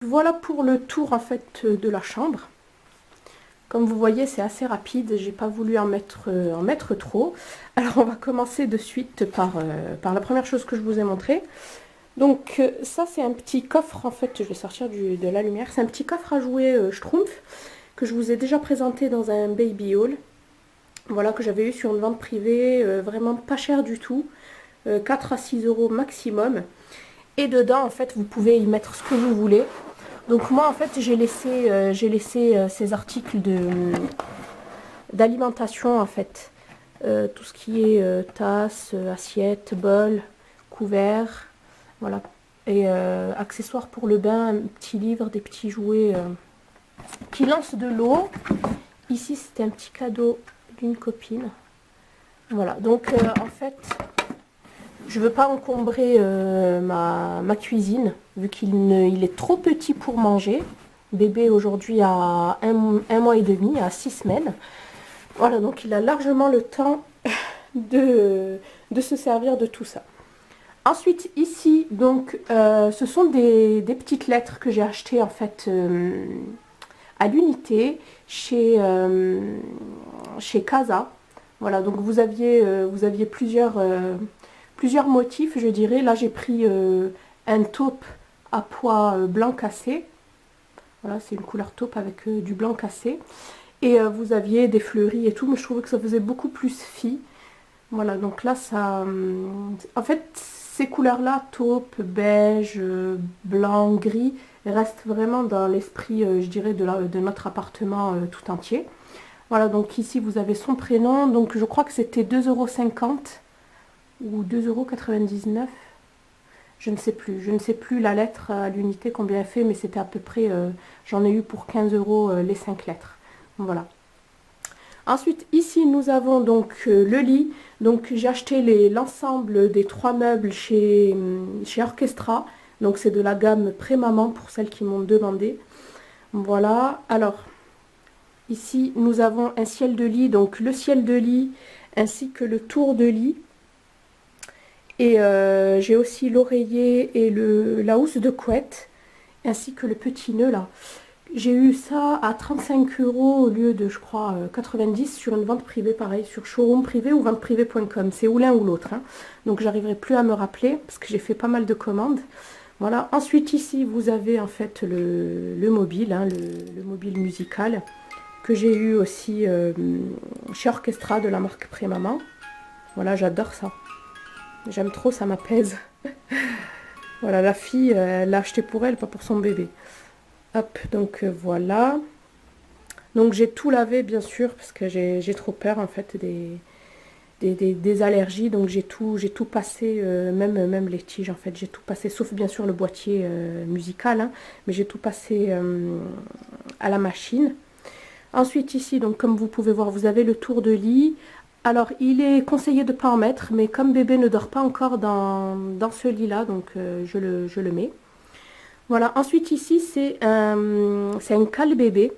Voilà pour le tour en fait de la chambre. Comme vous voyez, c'est assez rapide, j'ai pas voulu en mettre trop. Alors on va commencer de suite par la première chose que je vous ai montrée. Donc ça c'est un petit coffre en fait, je vais sortir de la lumière. C'est un petit coffre à jouets Schtroumpf que je vous ai déjà présenté dans un baby haul. Voilà, que j'avais eu sur une vente privée, vraiment pas cher du tout. 4 à 6 euros maximum. Et dedans en fait vous pouvez y mettre ce que vous voulez. Donc moi en fait j'ai laissé ces articles d'alimentation en fait. Tout ce qui est tasse, assiette, bol, couvert, voilà. Et accessoires pour le bain, un petit livre, des petits jouets qui lancent de l'eau. Ici c'était un petit cadeau d'une copine. Voilà, donc en fait je veux pas encombrer ma cuisine, vu il est trop petit pour manger. Bébé aujourd'hui a un mois et demi, à 6 semaines. Voilà, donc il a largement le temps de se servir de tout ça. Ensuite, ici, donc, ce sont des petites lettres que j'ai achetées en fait à l'unité chez Casa. Voilà, donc vous aviez plusieurs motifs, je dirais. Là, j'ai pris un taupe à pois blanc cassé. Voilà, c'est une couleur taupe avec du blanc cassé. Et vous aviez des fleuris et tout, mais je trouvais que ça faisait beaucoup plus fi. Voilà, donc là, ça... en fait, ces couleurs-là, taupe, beige, blanc, gris, restent vraiment dans l'esprit, je dirais, de notre appartement tout entier. Voilà, donc ici, vous avez son prénom. Donc, je crois que c'était 2,50 € ou 2,99 €. Je ne sais plus. Je ne sais plus la lettre à l'unité, combien elle fait, mais c'était à peu près... j'en ai eu pour 15 € les 5 lettres. Voilà. Ensuite, ici, nous avons donc le lit. Donc, j'ai acheté l'ensemble des 3 meubles chez Orchestra. Donc, c'est de la gamme pré-maman pour celles qui m'ont demandé. Voilà. Alors, ici, nous avons un ciel de lit. Donc, le ciel de lit ainsi que le tour de lit. Et j'ai aussi l'oreiller et la housse de couette ainsi que le petit nœud là. J'ai eu ça à 35 € au lieu de, je crois, 90 sur une vente privée, pareil, sur showroom privé ou venteprivée.com. C'est ou l'un ou l'autre. Hein. Donc, j'arriverai plus à me rappeler parce que j'ai fait pas mal de commandes. Voilà. Ensuite, ici, vous avez en fait le mobile, hein, le mobile musical que j'ai eu aussi chez Orchestra de la marque Prémaman. Voilà, j'adore ça. J'aime trop, ça m'apaise. Voilà, la fille, elle l'a acheté pour elle, pas pour son bébé. Hop, donc voilà. Donc j'ai tout lavé bien sûr parce que j'ai trop peur en fait des allergies. Donc j'ai tout passé, même les tiges en fait, j'ai tout passé, sauf bien sûr le boîtier musical, hein, mais j'ai tout passé à la machine. Ensuite ici, donc comme vous pouvez voir, vous avez le tour de lit. Alors il est conseillé de ne pas en mettre, mais comme bébé ne dort pas encore dans ce lit-là, donc je le mets. Voilà, ensuite ici c'est un cale-bébé.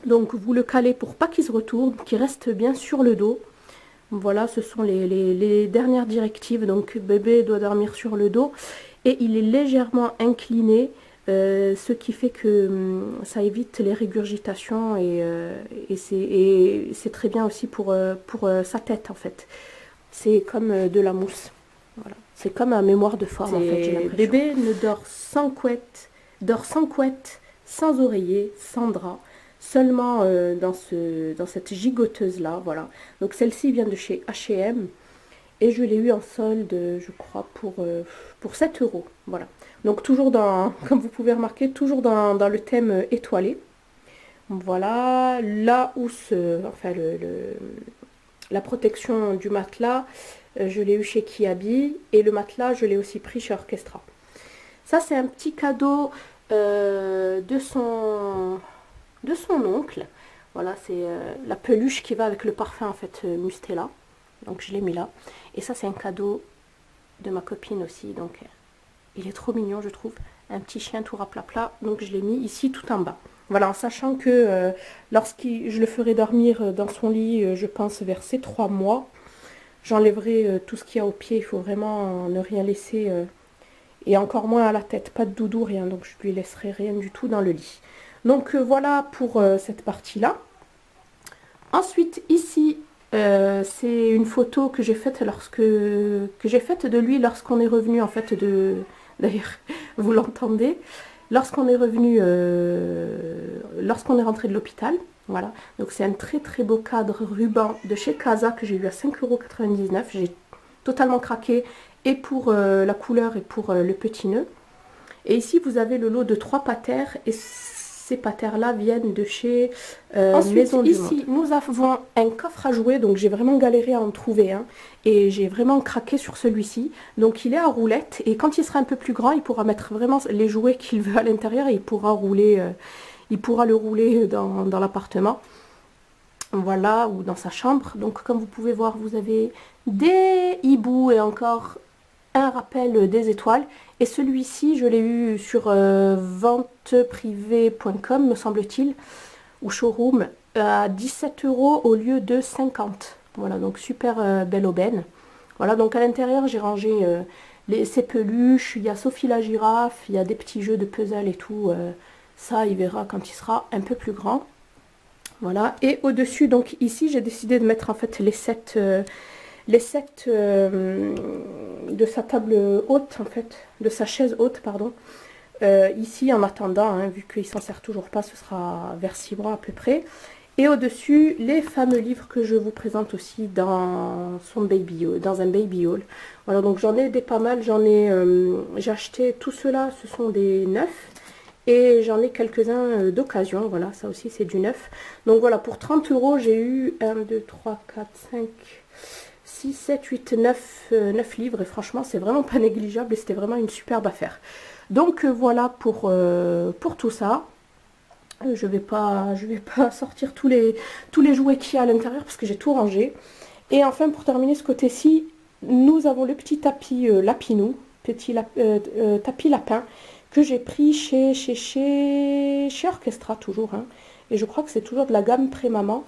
Donc vous le calez pour pas qu'il se retourne, qu'il reste bien sur le dos. Voilà, ce sont les dernières directives. Donc bébé doit dormir sur le dos et il est légèrement incliné, ce qui fait que ça évite les régurgitations et c'est très bien aussi pour sa tête en fait. C'est comme de la mousse. Voilà. C'est comme un mémoire de forme en fait, j'ai l'impression. Bébé ne dort sans couette, sans oreiller, sans drap, seulement dans cette gigoteuse là, voilà. Donc celle-ci vient de chez H&M et je l'ai eu en solde, je crois, pour 7 €. Voilà. Donc toujours comme vous pouvez remarquer, toujours dans le thème étoilé. Voilà, la housse, enfin la protection du matelas, je l'ai eu chez Kiabi et le matelas, je l'ai aussi pris chez Orchestra. Ça, c'est un petit cadeau de son oncle. Voilà, c'est la peluche qui va avec le parfum, en fait, Mustela. Donc, je l'ai mis là. Et ça, c'est un cadeau de ma copine aussi. Donc, il est trop mignon, je trouve. Un petit chien tout raplapla. Donc, je l'ai mis ici, tout en bas. Voilà, en sachant que je le ferai dormir dans son lit, je pense, vers ses 3 mois. J'enlèverai tout ce qu'il y a au pied. Il faut vraiment ne rien laisser Et encore moins à la tête, pas de doudou, rien. Donc je lui laisserai rien du tout dans le lit. Donc voilà pour cette partie-là. Ensuite, ici, c'est une photo que j'ai faite de lui lorsqu'on est revenu, en fait, d'ailleurs, vous l'entendez, lorsqu'on est revenu, lorsqu'on est rentré de l'hôpital. Voilà, donc c'est un très très beau cadre ruban de chez Casa que j'ai eu à 5,99 €. J'ai totalement craqué, et pour la couleur et pour le petit nœud. Et ici, vous avez le lot de 3 patères, et ces patères-là viennent de chez Maison du Monde. Ici, nous avons un coffre à jouets, donc j'ai vraiment galéré à en trouver un, et j'ai vraiment craqué sur celui-ci. Donc il est à roulette, et quand il sera un peu plus grand, il pourra mettre vraiment les jouets qu'il veut à l'intérieur, et il pourra le rouler dans l'appartement. Voilà, ou dans sa chambre. Donc comme vous pouvez voir, vous avez des hiboux et encore un rappel des étoiles. Et celui-ci, je l'ai eu sur venteprivée.com, me semble-t-il, ou showroom, à 17 € au lieu de 50. Voilà, donc super belle aubaine. Voilà, donc à l'intérieur, j'ai rangé ces peluches, il y a Sophie la girafe, il y a des petits jeux de puzzle et tout. Ça, il verra quand il sera un peu plus grand. Voilà, et au-dessus, donc ici, j'ai décidé de mettre en fait les 7 de sa table haute, en fait, de sa chaise haute, pardon. Ici, en attendant, hein, vu qu'il s'en sert toujours pas, ce sera vers 6 mois à peu près. Et au-dessus, les fameux livres que je vous présente aussi dans un baby haul. Voilà, donc j'en ai des pas mal, j'ai acheté tout cela, ce sont des neufs. Et j'en ai quelques-uns d'occasion, voilà, ça aussi c'est du neuf. Donc voilà, pour 30 €, j'ai eu 1, 2, 3, 4, 5, 6, 7, 8, 9 livres. Et franchement, c'est vraiment pas négligeable et c'était vraiment une superbe affaire. Donc voilà pour tout ça. Je vais pas sortir tous les jouets qu'il y a à l'intérieur parce que j'ai tout rangé. Et enfin, pour terminer ce côté-ci, nous avons le petit tapis lapinou, tapis lapin, que j'ai pris chez Orchestra, toujours. Hein. Et je crois que c'est toujours de la gamme pré-maman.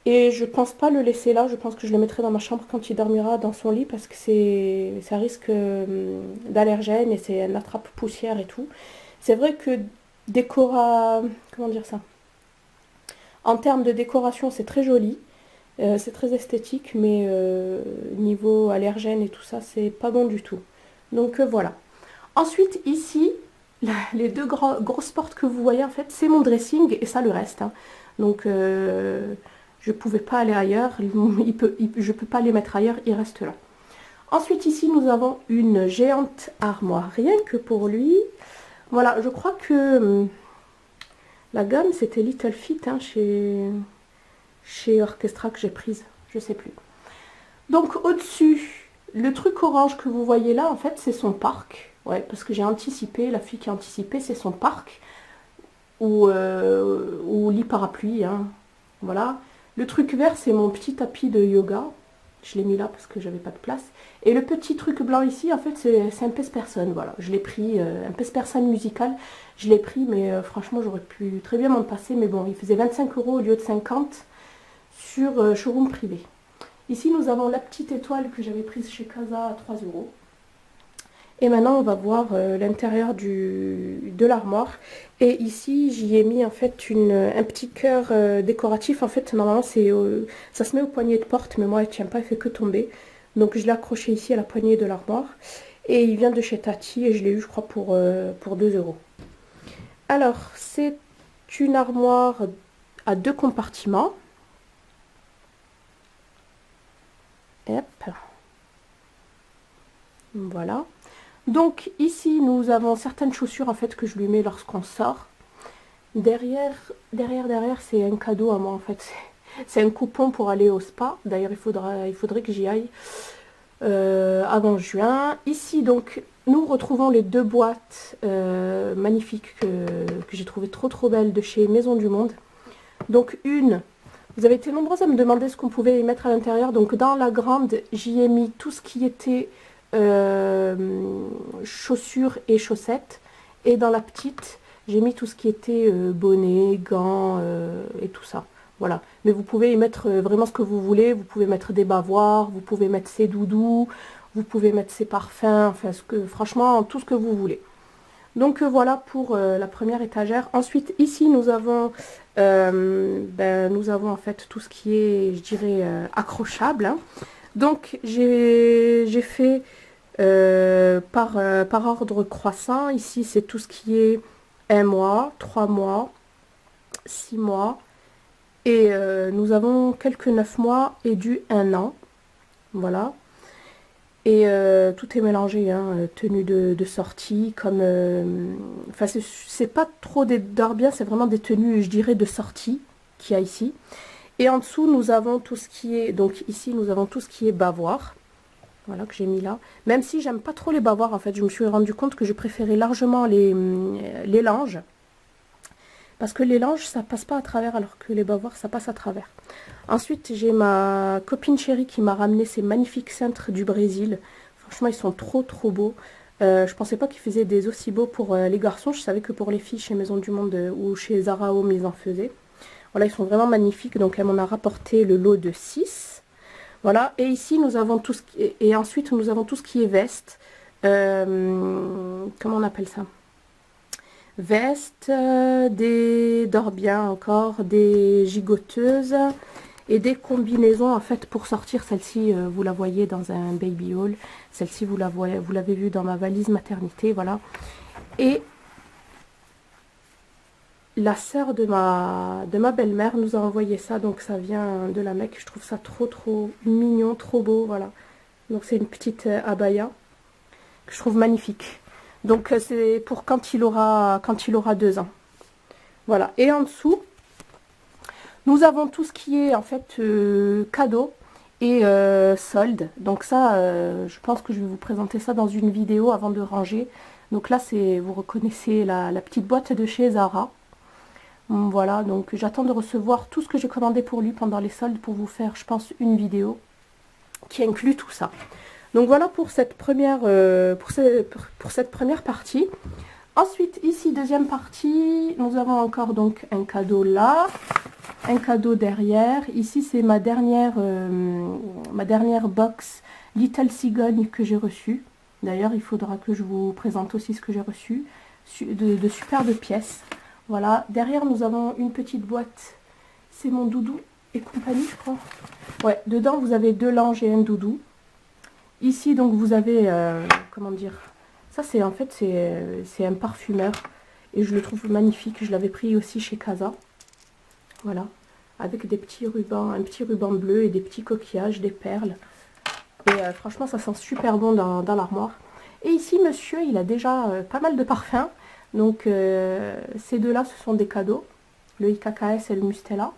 Et je pense pas le laisser là, je pense que je le mettrai dans ma chambre quand il dormira dans son lit parce que ça risque d'allergène et c'est un attrape-poussière et tout. C'est vrai que comment dire ça? En termes de décoration, c'est très joli, c'est très esthétique, mais niveau allergène et tout ça, c'est pas bon du tout. Donc voilà. Ensuite, ici, les deux grosses portes que vous voyez, en fait, c'est mon dressing et ça le reste. Hein. Donc je pouvais pas aller ailleurs, je peux pas les mettre ailleurs, il reste là. Ensuite ici nous avons une géante armoire, rien que pour lui. Voilà, je crois que la gamme c'était Little Fit hein, chez Orchestra que j'ai prise, je sais plus. Donc au-dessus, le truc orange que vous voyez là, en fait c'est son parc. Ouais, parce que j'ai anticipé, la fille qui a anticipé, c'est son parc. Ou lit parapluie, hein. Voilà. Le truc vert, c'est mon petit tapis de yoga. Je l'ai mis là parce que j'avais pas de place. Et le petit truc blanc ici, en fait, c'est un pèse-personne. Voilà, je l'ai pris, un pèse-personne musical. Je l'ai pris, mais franchement, j'aurais pu très bien m'en passer. Mais bon, il faisait 25 € au lieu de 50 sur showroom privé. Ici, nous avons la petite étoile que j'avais prise chez Casa à 3 €. Et maintenant, on va voir l'intérieur de l'armoire. Et ici, j'y ai mis en fait un petit cœur décoratif. En fait, normalement, ça se met au poignet de porte, mais moi, elle ne tient pas, elle fait que tomber. Donc, je l'ai accroché ici à la poignée de l'armoire. Et il vient de chez Tati et je l'ai eu, je crois, pour 2 €. Alors, c'est une armoire à 2 compartiments. Hop. Voilà. Donc ici nous avons certaines chaussures en fait que je lui mets lorsqu'on sort. Derrière c'est un cadeau à moi en fait. C'est un coupon pour aller au spa. D'ailleurs il faudrait que j'y aille avant juin. Ici donc nous retrouvons les 2 boîtes magnifiques que j'ai trouvées trop belles de chez Maison du Monde. Donc vous avez été nombreuses à me demander ce qu'on pouvait y mettre à l'intérieur. Donc dans la grande j'y ai mis tout ce qui était chaussures et chaussettes, et dans la petite j'ai mis tout ce qui était bonnet, gants et tout ça. Voilà, mais vous pouvez y mettre vraiment ce que vous voulez. Vous pouvez mettre des bavoirs, vous pouvez mettre ses doudous, Vous pouvez mettre ses parfums, enfin, franchement, tout ce que vous voulez. Donc voilà pour la première étagère. Ensuite, ici, nous avons en fait tout ce qui est, je dirais, accrochable, hein. Donc, j'ai fait par ordre croissant. Ici, c'est tout ce qui est 1 mois, 3 mois, 6 mois. Et nous avons quelques 9 mois et du 1 an. Voilà. Et tout est mélangé, hein, tenue de sortie, comme... Enfin, c'est pas trop des dorbiens, c'est vraiment des tenues, je dirais, de sortie qu'il y a ici. Et en dessous, nous avons tout ce qui est... Donc ici, nous avons tout ce qui est bavoir. Voilà, que j'ai mis là. Même si j'aime pas trop les bavoirs, en fait, je me suis rendu compte que je préférais largement les langes. Parce que les langes, ça passe pas à travers, alors que les bavoirs, ça passe à travers. Ensuite, j'ai ma copine chérie qui m'a ramené ces magnifiques cintres du Brésil. Franchement, ils sont trop trop beaux. Je pensais pas qu'ils faisaient des aussi beaux pour les garçons. Je savais que pour les filles, chez Maison du Monde ou chez Zara Home, ils en faisaient. Voilà, ils sont vraiment magnifiques. Donc, elle m'en a rapporté le lot de 6. Voilà, et ici, nous avons tout ce qui est... Et ensuite, nous avons tout ce qui est veste. Comment on appelle ça? Veste, des dorbiens encore, des gigoteuses et des combinaisons en fait pour sortir. Celle-ci, vous la voyez dans un baby haul. Celle-ci, vous l'avez vue dans ma valise maternité, voilà. Et la sœur de ma belle-mère nous a envoyé ça, donc ça vient de la Mecque. Je trouve ça trop trop mignon, trop beau, voilà. Donc c'est une petite abaya que je trouve magnifique. Donc c'est pour quand il aura 2 ans. Voilà. Et en dessous, nous avons tout ce qui est en fait cadeau et solde. Donc ça, je pense que je vais vous présenter ça dans une vidéo avant de ranger. Donc là, vous reconnaissez la petite boîte de chez Zara. Voilà, donc j'attends de recevoir tout ce que j'ai commandé pour lui pendant les soldes pour vous faire, je pense, une vidéo qui inclut tout ça. Donc voilà pour cette première, pour cette première partie. Ensuite, ici, deuxième partie, nous avons encore donc un cadeau là, un cadeau derrière. Ici, c'est ma dernière box Little Cigogne que j'ai reçue. D'ailleurs, il faudra que je vous présente aussi ce que j'ai reçu, de superbes pièces. Voilà, derrière, nous avons une petite boîte. C'est mon doudou et compagnie, je crois. Ouais, dedans, vous avez 2 langes et un doudou. Ici, donc, vous avez, comment dire, ça, c'est en fait, c'est un parfumeur. Et je le trouve magnifique. Je l'avais pris aussi chez Casa. Voilà, avec des petits rubans, un petit ruban bleu et des petits coquillages, des perles. Et franchement, ça sent super bon dans l'armoire. Et ici, monsieur, il a déjà pas mal de parfums. Donc, ces deux-là, ce sont des cadeaux. Le IKKS et le Mustela.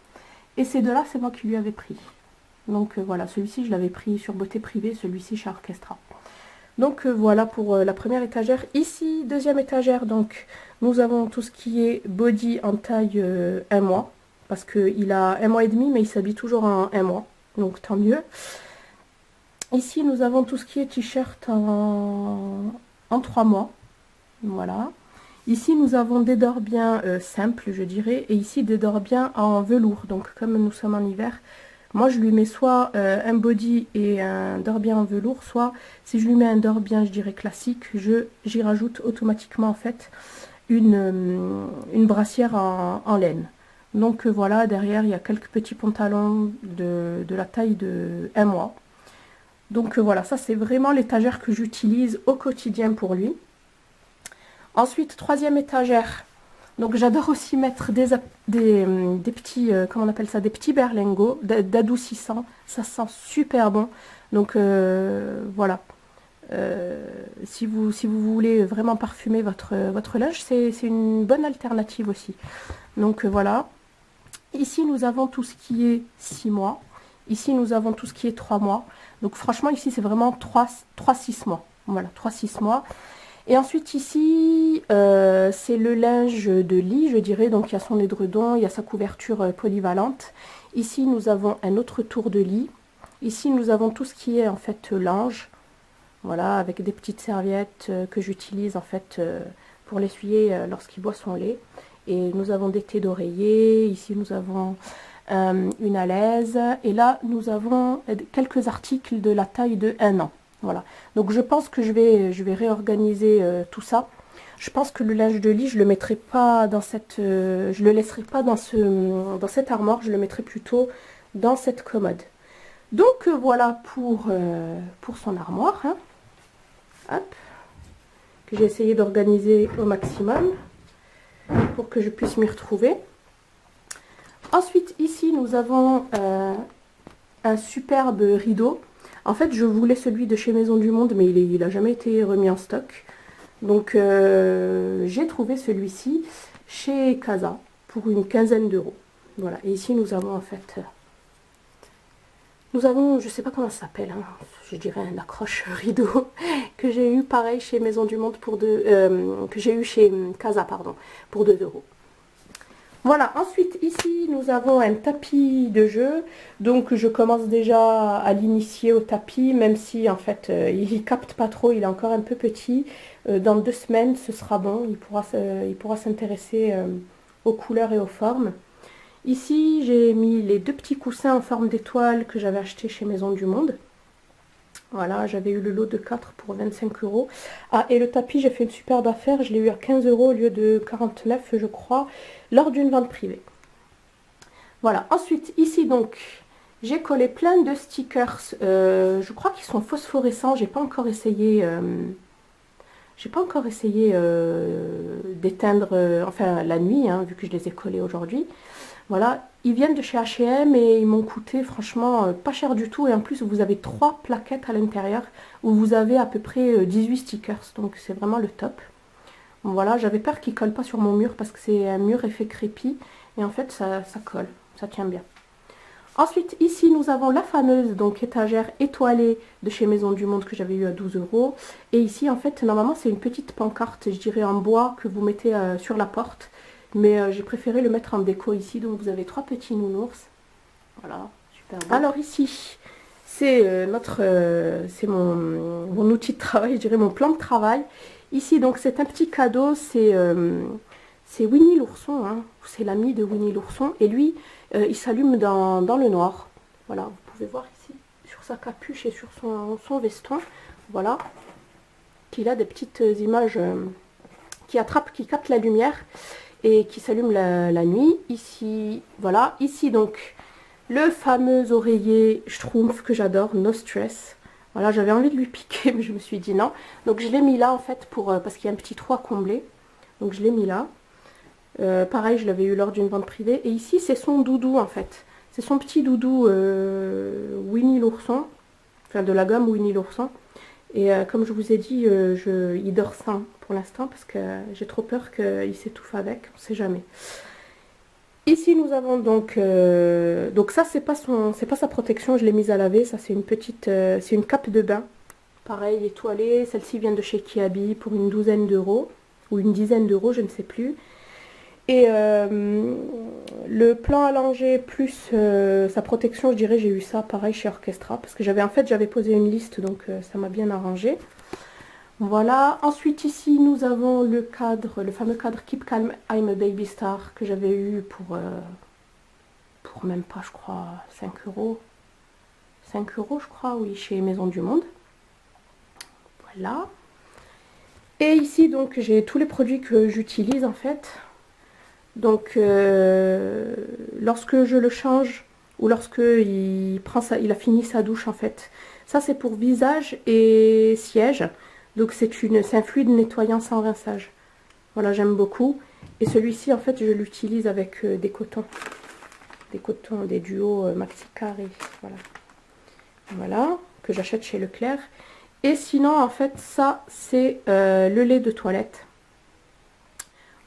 Et ces deux-là, c'est moi qui lui avais pris. Donc voilà, celui-ci je l'avais pris sur Beauté Privée, celui-ci chez Orchestra. Donc voilà pour la première étagère. Ici, deuxième étagère, donc nous avons tout ce qui est body en taille 1 mois. Parce qu'il a 1 mois et demi, mais il s'habille toujours en 1 mois. Donc tant mieux. Ici, nous avons tout ce qui est t-shirt en 3 mois. Voilà. Ici, nous avons des dorbiens simples, je dirais. Et ici, des dorbiens en velours. Donc comme nous sommes en hiver... Moi, je lui mets soit un body et un dorbien en velours, soit si je lui mets un dorbien, je dirais classique, j'y rajoute automatiquement en fait une brassière en laine. Donc voilà, derrière, il y a quelques petits pantalons de la taille de 1 mois. Donc voilà, ça c'est vraiment l'étagère que j'utilise au quotidien pour lui. Ensuite, troisième étagère. Donc j'adore aussi mettre des petits, comment on appelle ça, des petits berlingots d'adoucissant. Ça sent super bon. Donc voilà. Si vous voulez vraiment parfumer votre linge, c'est une bonne alternative aussi. Donc voilà. Ici, nous avons tout ce qui est 6 mois. Ici, nous avons tout ce qui est 3 mois. Donc franchement, ici, c'est vraiment 3-6 mois. Voilà, 3-6 mois. Et ensuite ici, c'est le linge de lit, je dirais. Donc il y a son édredon, il y a sa couverture polyvalente. Ici, nous avons un autre tour de lit. Ici, nous avons tout ce qui est en fait linge. Voilà, avec des petites serviettes que j'utilise en fait pour l'essuyer lorsqu'il boit son lait. Et nous avons des thés d'oreiller. Ici, nous avons une alaise. Et là, nous avons quelques articles de la taille de 1 an. Voilà. Donc je pense que je vais réorganiser tout ça. Je pense que le linge de lit, je le mettrai pas dans cette, je le laisserai pas dans cette armoire. Je le mettrai plutôt dans cette commode. Donc voilà pour son armoire. Hein. Hop. Que j'ai essayé d'organiser au maximum pour que je puisse m'y retrouver. Ensuite, ici, nous avons un superbe rideau. En fait, je voulais celui de chez Maison du Monde, mais il n'a jamais été remis en stock. Donc, j'ai trouvé celui-ci chez Casa pour une quinzaine d'euros. Voilà. Et ici, nous avons en fait... Nous avons, je ne sais pas comment ça s'appelle, hein, je dirais un accroche rideau que j'ai eu pareil chez Maison du Monde pour que j'ai eu chez Casa, pardon, pour 2 euros. Voilà, ensuite ici nous avons un tapis de jeu, donc je commence déjà à l'initier au tapis, même si en fait il capte pas trop, il est encore un peu petit. Dans 2 semaines ce sera bon, il pourra s'intéresser aux couleurs et aux formes. Ici j'ai mis les 2 petits coussins en forme d'étoile que j'avais acheté chez Maison du Monde. Voilà, j'avais eu le lot de 4 pour 25 euros. Ah, et le tapis, j'ai fait une superbe affaire. Je l'ai eu à 15 euros au lieu de 49, je crois, lors d'une vente privée. Voilà, ensuite, ici, donc, j'ai collé plein de stickers. Je crois qu'ils sont phosphorescents. J'ai pas encore essayé... d'éteindre, enfin, la nuit, hein, vu que je les ai collés aujourd'hui. Voilà, ils viennent de chez H&M et ils m'ont coûté franchement pas cher du tout. Et en plus, vous avez 3 plaquettes à l'intérieur où vous avez à peu près 18 stickers. Donc c'est vraiment le top. Bon, voilà, j'avais peur qu'ils ne collent pas sur mon mur parce que c'est un mur effet crépi. Et en fait, ça colle, ça tient bien. Ensuite, ici, nous avons la fameuse donc étagère étoilée de chez Maison du Monde que j'avais eu à 12 euros. Et ici, en fait, normalement, c'est une petite pancarte, je dirais en bois, que vous mettez sur la porte. Mais j'ai préféré le mettre en déco ici. Donc vous avez 3 petits nounours. Voilà, super beau. Alors ici, c'est c'est mon outil de travail, je dirais mon plan de travail. Ici, donc c'est un petit cadeau. C'est Winnie l'ourson. Hein. C'est l'ami de Winnie l'ourson. Et lui, il s'allume dans le noir. Voilà, vous pouvez voir ici, sur sa capuche et sur son veston. Voilà, qu'il a des petites images qui captent la lumière et qui s'allume la nuit. Ici, voilà. Ici, donc, le fameux oreiller Schtroumpf que j'adore, No Stress. Voilà, j'avais envie de lui piquer, mais je me suis dit non. Donc, je l'ai mis là, en fait, parce qu'il y a un petit trou à combler. Donc, je l'ai mis là. Pareil, je l'avais eu lors d'une vente privée. Et ici, c'est son doudou, en fait. C'est son petit doudou Winnie l'ourson. Enfin, de la gamme Winnie l'ourson. Et comme je vous ai dit, il dort sans pour l'instant parce que j'ai trop peur qu'il s'étouffe avec, on ne sait jamais. Ici nous avons donc ça c'est pas sa protection, je l'ai mise à laver, ça c'est c'est une cape de bain, pareil étoilée, celle-ci vient de chez Kiabi pour une 12aine d'euros ou une 10aine d'euros, je ne sais plus. Et le plan allongé plus sa protection, je dirais, j'ai eu ça pareil chez Orchestra. Parce que j'avais posé une liste, donc ça m'a bien arrangé. Voilà. Ensuite, ici, nous avons le fameux cadre Keep Calm, I'm a Baby Star, que j'avais eu pour même pas, je crois, 5 euros. 5 euros, je crois, oui, chez Maison du Monde. Voilà. Et ici, donc, j'ai tous les produits que j'utilise, en fait. Donc, lorsque je le change ou lorsque il a fini sa douche, en fait, ça c'est pour visage et siège. Donc c'est un fluide nettoyant sans rinçage. Voilà, j'aime beaucoup. Et celui-ci, en fait, je l'utilise avec des cotons. Des duos Maxi Carré. Voilà. Voilà, que j'achète chez Leclerc. Et sinon, en fait, ça, c'est le lait de toilette.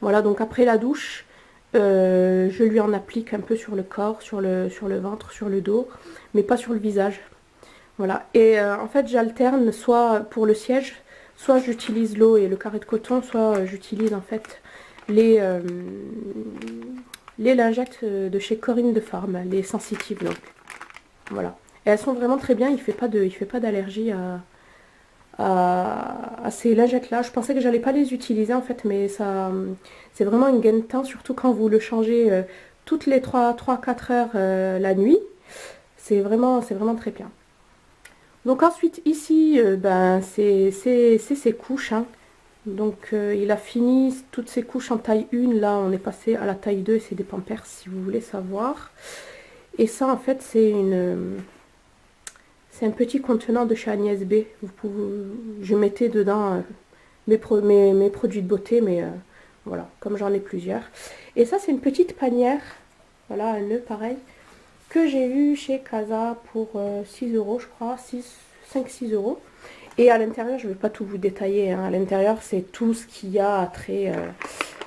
Voilà, donc après la douche, je lui en applique un peu sur le corps, sur le ventre, sur le dos, mais pas sur le visage. Voilà, et en fait j'alterne soit pour le siège, soit j'utilise l'eau et le carré de coton, soit j'utilise en fait les lingettes de chez Corinne de Farm, les sensitives donc. Voilà, et elles sont vraiment très bien, il fait pas d'allergie à ces lingettes là. Je pensais que j'allais pas les utiliser en fait, mais ça c'est vraiment une gain de temps, surtout quand vous le changez toutes les 3-4 heures la nuit. C'est vraiment très bien. Donc ensuite ici, ben, c'est ses couches, hein. Donc il a fini toutes ses couches en taille 1, là on est passé à la taille 2, c'est des Pampers si vous voulez savoir. Et ça en fait c'est un petit contenant de chez Agnès B. Je mettais dedans mes produits de beauté, mais voilà, comme j'en ai plusieurs. Et ça c'est une petite panière, voilà, un nœud pareil, que j'ai eu chez Casa pour 6 € je crois, 5-6 euros. Et à l'intérieur, je ne vais pas tout vous détailler, hein. À l'intérieur, c'est tout ce qu'il y a à trait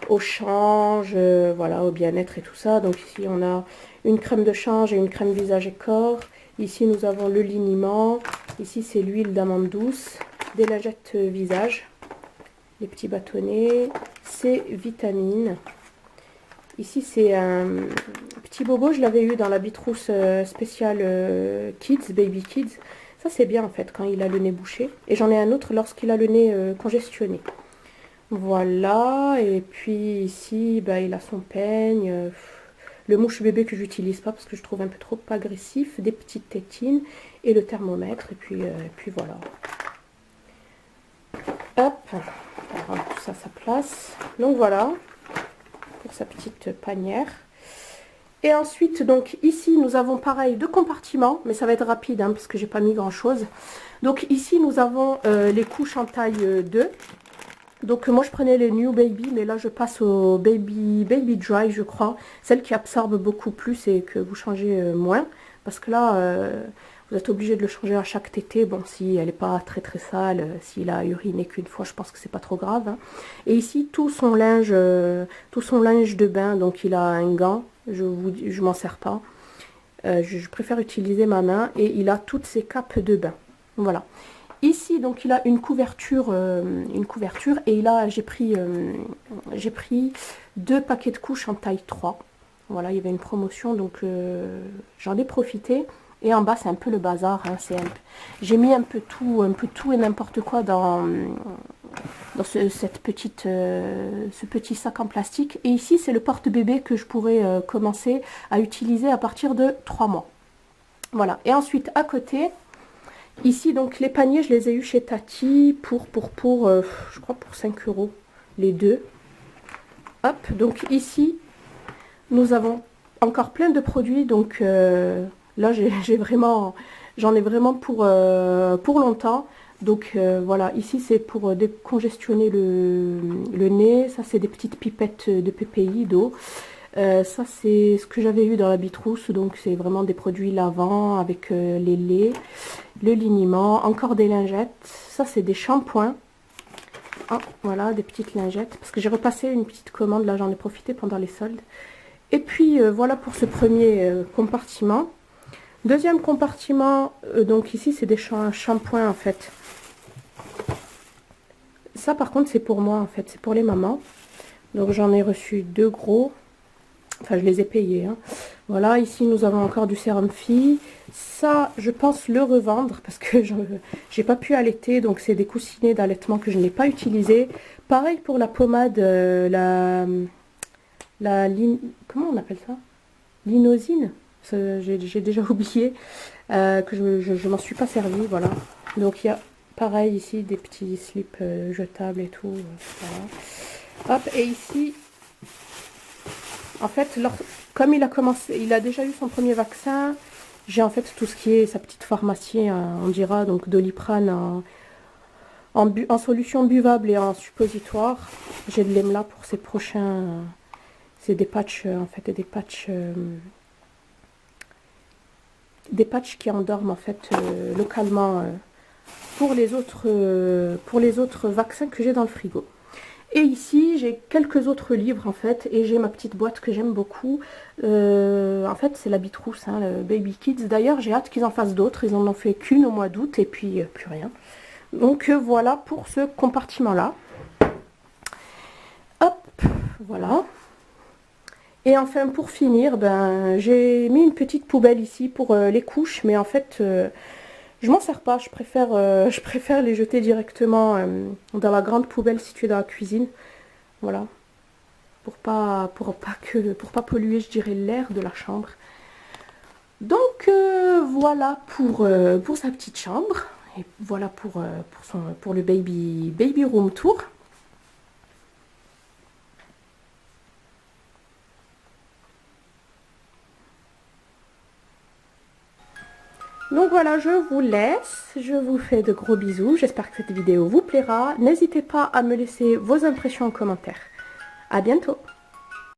au change, voilà, au bien-être et tout ça. Donc ici, on a une crème de change et une crème visage et corps. Ici, nous avons le liniment. Ici, c'est l'huile d'amande douce, des lingettes visage, les petits bâtonnets, c'est vitamines. Ici, c'est un petit bobo, je l'avais eu dans la Bitrousse spéciale Kids, Baby Kids. Ça, c'est bien en fait quand il a le nez bouché. Et j'en ai un autre lorsqu'il a le nez congestionné. Voilà, et puis ici, bah, il a son peigne, le mouche bébé que j'utilise pas parce que je trouve un peu trop agressif, des petites tétines et le thermomètre, et puis voilà. Hop, on rend tout ça à sa place. Donc voilà, pour sa petite panière. Et ensuite, donc ici, nous avons pareil deux compartiments, mais ça va être rapide, hein, parce que j'ai pas mis grand chose. Donc ici, nous avons les couches en taille 2. Donc moi, je prenais les New Baby, mais là, je passe au Baby Dry, je crois. Celle qui absorbe beaucoup plus et que vous changez moins. Parce que là, vous êtes obligé de le changer à chaque tété. Bon, si elle n'est pas très très sale, s'il a uriné qu'une fois, je pense que c'est pas trop grave, hein. Et ici, tout son linge de bain, donc il a un gant. Je m'en sers pas. Je préfère utiliser ma main. Et il a toutes ses capes de bain. Voilà. Ici, donc, il a une couverture et là, j'ai pris 2 paquets de couches en taille 3. Voilà, il y avait une promotion, donc j'en ai profité. Et en bas, c'est un peu le bazar, hein, j'ai mis un peu tout et n'importe quoi dans ce petit sac en plastique. Et ici, c'est le porte-bébé que je pourrais commencer à utiliser à partir de 3 mois. Voilà, et ensuite, à côté... Ici, donc, les paniers, je les ai eus chez Tati pour je crois, pour 5 € les deux. Hop, donc ici, nous avons encore plein de produits. Donc là, j'en ai vraiment pour longtemps. Donc voilà, ici, c'est pour décongestionner le nez. Ça, c'est des petites pipettes de PPI d'eau. Ça, c'est ce que j'avais eu dans la Bitrousse, donc c'est vraiment des produits lavants avec les laits, le liniment, encore des lingettes. Ça, c'est des shampoings. Ah, voilà, des petites lingettes, parce que j'ai repassé une petite commande, là j'en ai profité pendant les soldes. Et puis voilà pour ce premier compartiment. Deuxième compartiment, donc ici c'est des shampoings en fait. Ça par contre c'est pour moi en fait, c'est pour les mamans. Donc j'en ai reçu 2 gros. Enfin, je les ai payés, hein. Voilà, ici nous avons encore du sérum fille. Ça, je pense le revendre parce que j'ai pas pu allaiter. Donc, c'est des coussinets d'allaitement que je n'ai pas utilisés. Pareil pour la pommade, comment on appelle ça? Linosine. J'ai déjà oublié que je m'en suis pas servi. Voilà. Donc, il y a pareil ici des petits slips jetables et tout. Voilà. Hop, et ici... En fait, comme il a déjà eu son premier vaccin, j'ai en fait tout ce qui est sa petite pharmacie, on dira, donc Doliprane en solution buvable et en suppositoire. J'ai de l'EMLA pour ses prochains, c'est des patchs, en fait, des patchs qui endorment en fait localement pour les autres vaccins que j'ai dans le frigo. Et ici, j'ai quelques autres livres, en fait, et j'ai ma petite boîte que j'aime beaucoup. En fait, c'est la Bitrousse, hein, le Baby Kids. D'ailleurs, j'ai hâte qu'ils en fassent d'autres. Ils en ont fait qu'une au mois d'août, et puis plus rien. Donc, voilà pour ce compartiment-là. Hop, voilà. Et enfin, pour finir, ben, j'ai mis une petite poubelle ici pour les couches, mais en fait... je m'en sers pas, je préfère les jeter directement dans la grande poubelle située dans la cuisine. Voilà. Pour pas polluer, je dirais, l'air de la chambre. Donc voilà pour sa petite chambre. Et voilà pour le baby room tour. Donc voilà, je vous laisse, je vous fais de gros bisous, j'espère que cette vidéo vous plaira. N'hésitez pas à me laisser vos impressions en commentaire. À bientôt!